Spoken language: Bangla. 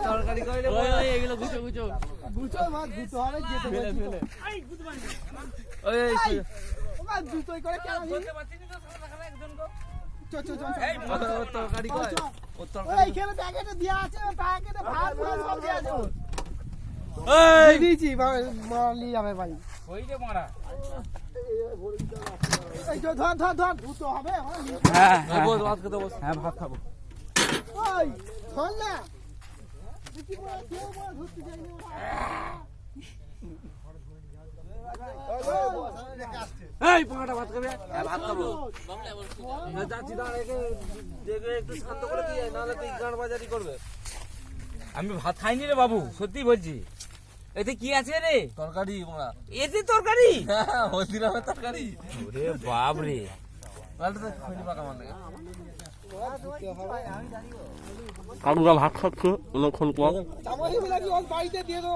তরকারি কইলে ওই এগুলো গুছো গুছো গুছো মাছ গুছো হবে যেতে ফেলে ফেলে এই গুড বানি ওই ওমা দুটোই করে কেন বলতে পারছিস তো সকালে একজন গো চল চল চল এই ওর তরকারি কয় ওর ওই তরকারি এইখানে প্যাকেটে দেয়া আছে প্যাকেটে ভাত ভাত সব দেয়া আছে এই দিয়েছি মালি যাবে ভাই ওই যে মারা এই তো ধর ধর ধর দুটো হবে হ্যাঁ বস ভাত খেতে বস হ্যাঁ ভাত খাবো ওই ধর না দেখি বড় কেউ বড় ধরতে যায়নি এই পোকাটা ভাত খাবে হ্যাঁ ভাত খাবো না যাচ্ছি দাঁড়া একে দেখে একটু শান্ত করে দিয়ে নাহলে তুই গান বাজারি করবে আমি ভাত খাইনি রে বাবু সত্যি বলছি এতে কি আছে রে তরকারি মোড়া এতে তরকারি হ্যাঁ হলদিরামের তরকারি ওরে বাপ রে তাহলে তো খৈনি পাকা মান লাগে কাকুরা ভাত খাচ্ছে অনেকক্ষণ পর চামচ লাগি ওর বাড়িতে দিয়ে দাও